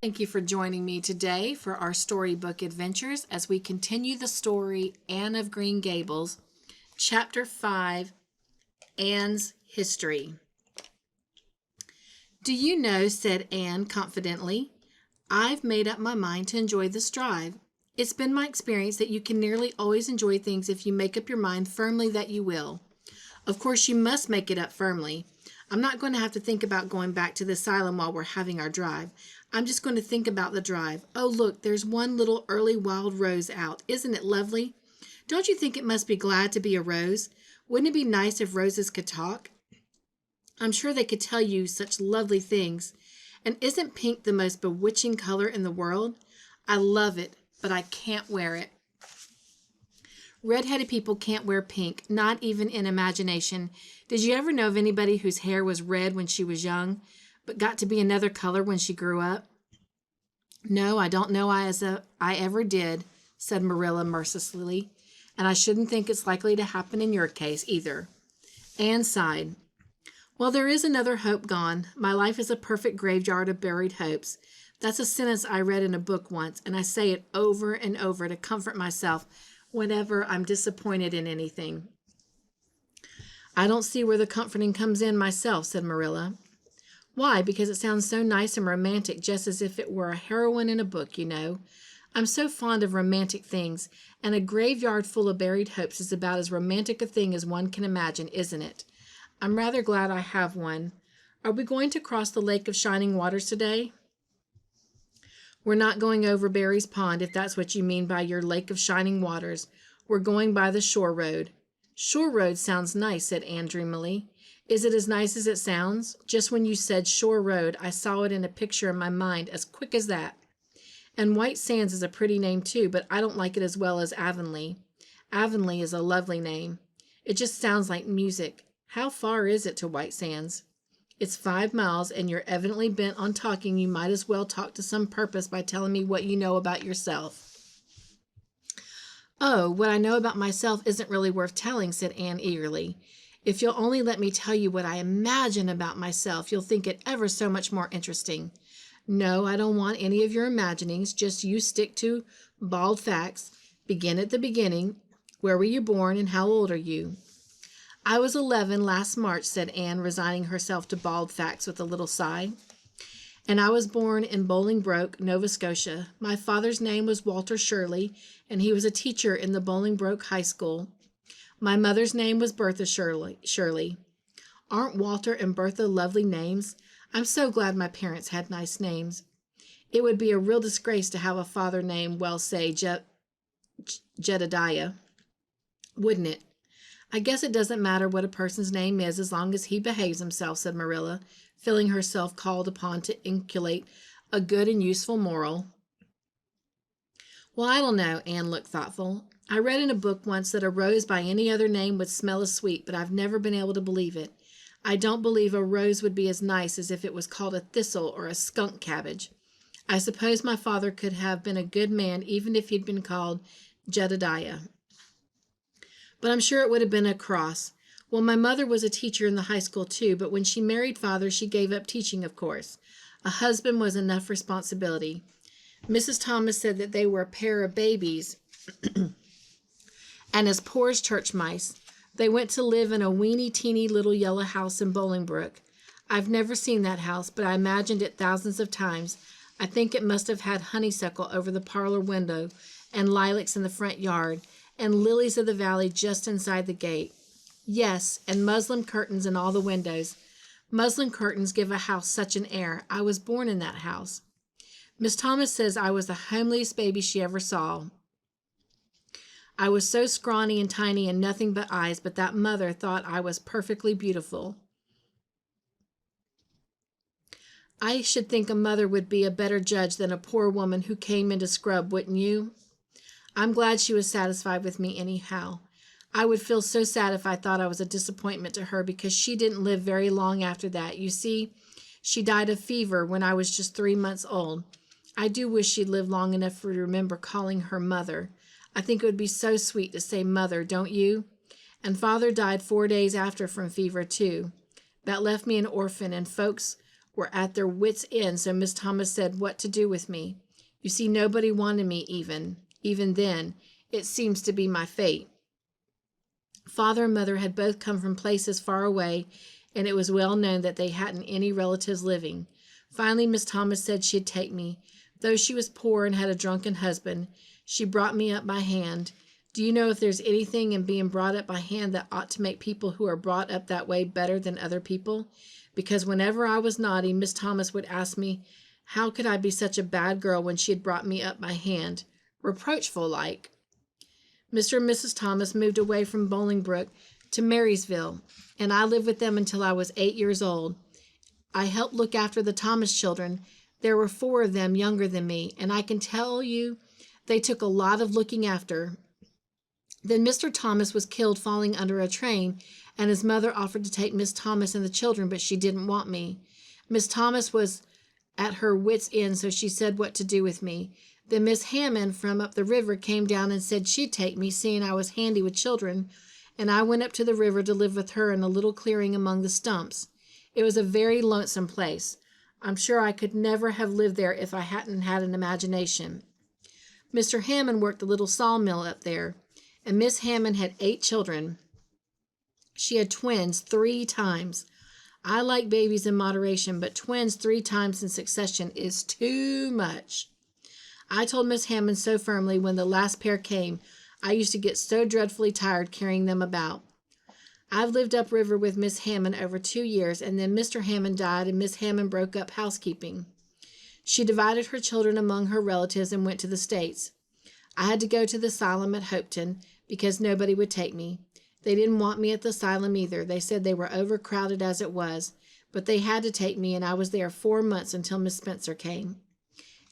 Thank you for joining me today for our storybook adventures as we continue the story Anne of Green Gables, Chapter 5, Anne's History. "Do you know," said Anne confidently, "I've made up my mind to enjoy this drive. It's been my experience that you can nearly always enjoy things if you make up your mind firmly that you will. Of course, you must make it up firmly. I'm not going to have to think about going back to the asylum while we're having our drive. I'm just going to think about the drive. Oh, look, there's one little early wild rose out. Isn't it lovely? Don't you think it must be glad to be a rose? Wouldn't it be nice if roses could talk? I'm sure they could tell you such lovely things. And isn't pink the most bewitching color in the world? I love it, but I can't wear it. Red-headed people can't wear pink, not even in imagination. Did you ever know of anybody whose hair was red when she was young, but got to be another color when she grew up?" "No, I don't know I ever did," said Marilla mercilessly, "and I shouldn't think it's likely to happen in your case either." Anne sighed. "Well, there is another hope gone. My life is a perfect graveyard of buried hopes. That's a sentence I read in a book once, and I say it over and over to comfort myself whenever I'm disappointed in anything." "I don't see where the comforting comes in myself," said Marilla. "Why? Because it sounds so nice and romantic, just as if it were a heroine in a book, you know. I'm so fond of romantic things, and a graveyard full of buried hopes is about as romantic a thing as one can imagine, isn't it? I'm rather glad I have one. Are we going to cross the Lake of Shining Waters today?" "We're not going over Barry's Pond, if that's what you mean by your Lake of Shining Waters. We're going by the shore road." "Shore road sounds nice," said Anne dreamily. "Is it as nice as it sounds? Just when you said shore road, I saw it in a picture in my mind as quick as that. And White Sands is a pretty name too, but I don't like it as well as Avonlea. Avonlea is a lovely name. It just sounds like music. How far is it to White Sands?" "It's 5 miles, and you're evidently bent on talking. You might as well talk to some purpose by telling me what you know about yourself." "Oh, what I know about myself isn't really worth telling," said Anne eagerly. "If you'll only let me tell you what I imagine about myself, you'll think it ever so much more interesting." "No, I don't want any of your imaginings. Just you stick to bald facts. Begin at the beginning. Where were you born, and how old are you?" "I was 11 last March," said Anne, resigning herself to bald facts with a little sigh. "And I was born in Bolingbroke, Nova Scotia. My father's name was Walter Shirley, and he was a teacher in the Bolingbroke High School. My mother's name was Bertha Shirley. Aren't Walter and Bertha lovely names? I'm so glad my parents had nice names. It would be a real disgrace to have a father named, well, say, Jedediah, wouldn't it?" "I guess it doesn't matter what a person's name is as long as he behaves himself," said Marilla, feeling herself called upon to inculcate a good and useful moral. "Well, I don't know." Anne looked thoughtful. "I read in a book once that a rose by any other name would smell as sweet, but I've never been able to believe it. I don't believe a rose would be as nice as if it was called a thistle or a skunk cabbage. I suppose my father could have been a good man even if he'd been called Jedediah. But I'm sure it would have been a cross. Well, my mother was a teacher in the high school too, but when she married father, she gave up teaching, of course. A husband was enough responsibility. Mrs. Thomas said that they were a pair of babies and as poor as church mice. They went to live in a weeny-teeny little yellow house in Bolingbroke. I've never seen that house, but I imagined it thousands of times. I think it must have had honeysuckle over the parlor window and lilacs in the front yard and lilies of the valley just inside the gate. Yes, and muslin curtains in all the windows. Muslin curtains give a house such an air. I was born in that house. Miss Thomas says I was the homeliest baby she ever saw. I was so scrawny and tiny and nothing but eyes, but that mother thought I was perfectly beautiful. I should think a mother would be a better judge than a poor woman who came into scrub, wouldn't you? I'm glad she was satisfied with me anyhow. I would feel so sad if I thought I was a disappointment to her, because she didn't live very long after that. You see, she died of fever when I was just 3 months old. I do wish she'd lived long enough to remember calling her mother. I think it would be so sweet to say mother, don't you? And father died 4 days after from fever too. That left me an orphan, and folks were at their wits' end, so Miss Thomas said what to do with me. You see, nobody wanted me even then. It seems to be my fate. Father and mother had both come from places far away, and it was well known that they hadn't any relatives living. Finally, Miss Thomas said she'd take me. Though she was poor and had a drunken husband, she brought me up by hand. Do you know if there's anything in being brought up by hand that ought to make people who are brought up that way better than other people? Because whenever I was naughty, Miss Thomas would ask me, how could I be such a bad girl when she had brought me up by hand? Reproachful like. Mr. and Mrs. Thomas moved away from Bolingbroke to Marysville, and I lived with them until I was 8 years old. I helped look after the Thomas children. There were 4 of them younger than me, and I can tell you they took a lot of looking after. Then Mr. Thomas was killed falling under a train, and his mother offered to take Miss Thomas and the children, but she didn't want me. Miss Thomas was at her wits' end, so she said what to do with me. Then Miss Hammond from up the river came down and said she'd take me, seeing I was handy with children, and I went up to the river to live with her in a little clearing among the stumps. It was a very lonesome place. I'm sure I could never have lived there if I hadn't had an imagination. Mr. Hammond worked the little sawmill up there, and Miss Hammond had 8 children. She had twins 3 times. I like babies in moderation, but twins 3 times in succession is too much. I told Miss Hammond so firmly when the last pair came, I used to get so dreadfully tired carrying them about. I've lived upriver with Miss Hammond over 2 years, and then Mr. Hammond died, and Miss Hammond broke up housekeeping. She divided her children among her relatives and went to the States. I had to go to the asylum at Hopeton because nobody would take me. They didn't want me at the asylum either. They said they were overcrowded as it was, but they had to take me, and I was there 4 months until Miss Spencer came.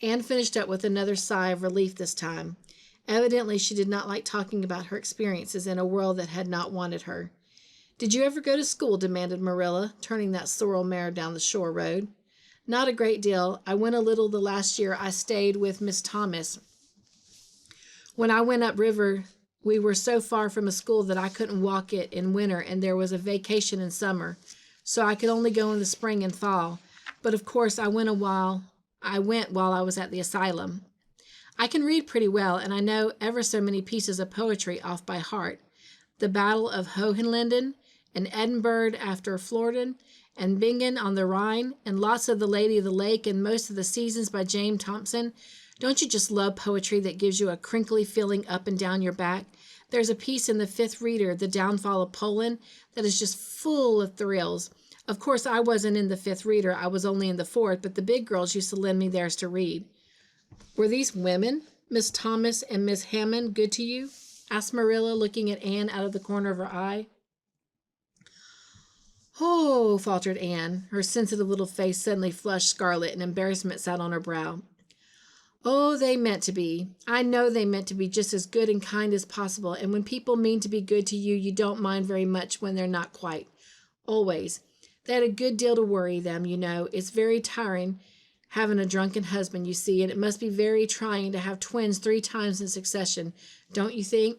Anne finished up with another sigh of relief this time. Evidently, she did not like talking about her experiences in a world that had not wanted her. Did you ever go to school? Demanded Marilla, turning that sorrel mare down the shore road. Not a great deal. I went a little the last year I stayed with Miss Thomas. When I went upriver, we were so far from a school that I couldn't walk it in winter, and there was a vacation in summer, so I could only go in the spring and fall. But of course, I went while I was at the asylum. I can read pretty well, and I know ever so many pieces of poetry off by heart. The Battle of Hohenlinden, and Edinburgh after Flodden, and Bingen on the Rhine, and lots of The Lady of the Lake, and most of the Seasons by James Thompson. Don't you just love poetry that gives you a crinkly feeling up and down your back? There's a piece in the 5th Reader, The Downfall of Poland, that is just full of thrills. Of course, I wasn't in the 5th Reader. I was only in the 4th, but the big girls used to lend me theirs to read. Were these women, Miss Thomas and Miss Hammond, good to you? Asked Marilla, looking at Anne out of the corner of her eye. Oh, faltered Anne. Her sensitive little face suddenly flushed scarlet, and embarrassment sat on her brow. Oh, they meant to be. I know they meant to be just as good and kind as possible, and when people mean to be good to you, you don't mind very much when they're not quite. Always. They had a good deal to worry them, you know. It's very tiring having a drunken husband, you see, and it must be very trying to have twins 3 times in succession, don't you think?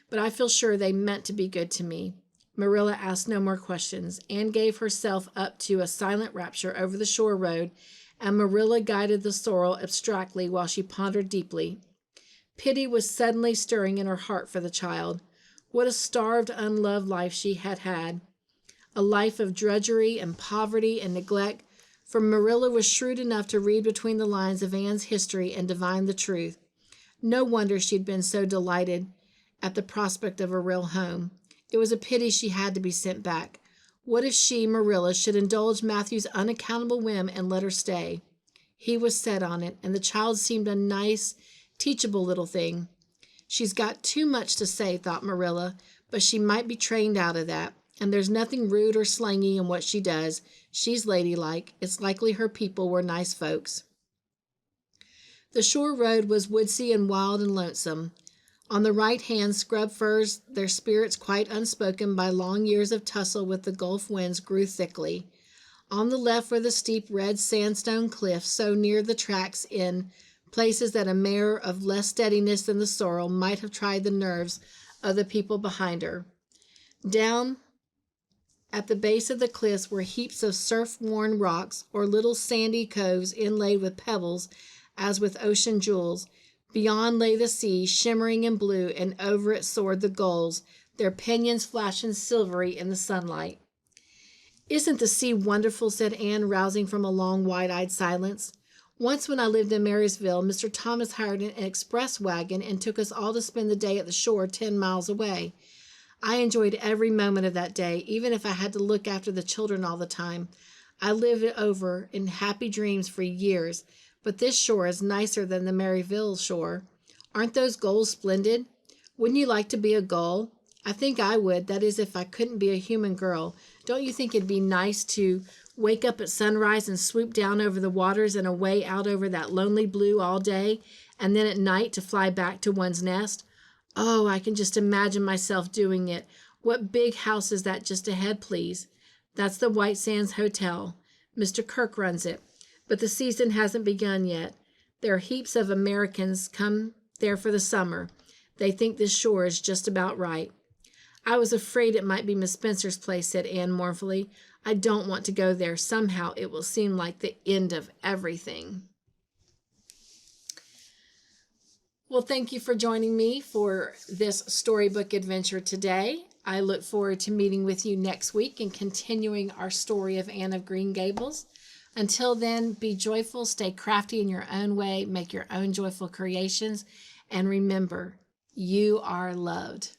But I feel sure they meant to be good to me. Marilla asked no more questions. Anne gave herself up to a silent rapture over the shore road, and Marilla guided the sorrel abstractly while she pondered deeply. Pity was suddenly stirring in her heart for the child. What a starved, unloved life she had had. A life of drudgery and poverty and neglect, for Marilla was shrewd enough to read between the lines of Anne's history and divine the truth. No wonder she'd been so delighted at the prospect of a real home. It was a pity she had to be sent back. What if she, Marilla, should indulge Matthew's unaccountable whim and let her stay? He was set on it, and the child seemed a nice, teachable little thing. She's got too much to say, thought Marilla, but she might be trained out of that. And there's nothing rude or slangy in what she does. She's ladylike. It's likely her people were nice folks. The shore road was woodsy and wild and lonesome. On the right hand, scrub firs, their spirits quite unspoken by long years of tussle with the Gulf winds, grew thickly. On the left were the steep red sandstone cliffs, so near the tracks in places that a mare of less steadiness than the sorrel might have tried the nerves of the people behind her. Down At the base of the cliffs were heaps of surf-worn rocks or little sandy coves inlaid with pebbles as with ocean jewels. Beyond lay the sea, shimmering in blue, and over it soared the gulls, their pinions flashing silvery in the sunlight. "Isn't the sea wonderful?" said Anne, rousing from a long, wide-eyed silence. "Once when I lived in Marysville, Mr. Thomas hired an express wagon and took us all to spend the day at the shore 10 miles away. I enjoyed every moment of that day, even if I had to look after the children all the time. I lived it over in happy dreams for years, but this shore is nicer than the Maryville shore. Aren't those gulls splendid? Wouldn't you like to be a gull? I think I would, that is if I couldn't be a human girl. Don't you think it'd be nice to wake up at sunrise and swoop down over the waters and away out over that lonely blue all day, and then at night to fly back to one's nest? Oh, I can just imagine myself doing it. What big house is that just ahead, please?" "That's the White Sands Hotel. Mr. Kirk runs it. But the season hasn't begun yet. There are heaps of Americans come there for the summer. They think this shore is just about right." "I was afraid it might be Miss Spencer's place," said Anne mournfully. "I don't want to go there. Somehow it will seem like the end of everything." Well, thank you for joining me for this storybook adventure today. I look forward to meeting with you next week and continuing our story of Anne of Green Gables. Until then, be joyful, stay crafty in your own way, make your own joyful creations, and remember, you are loved.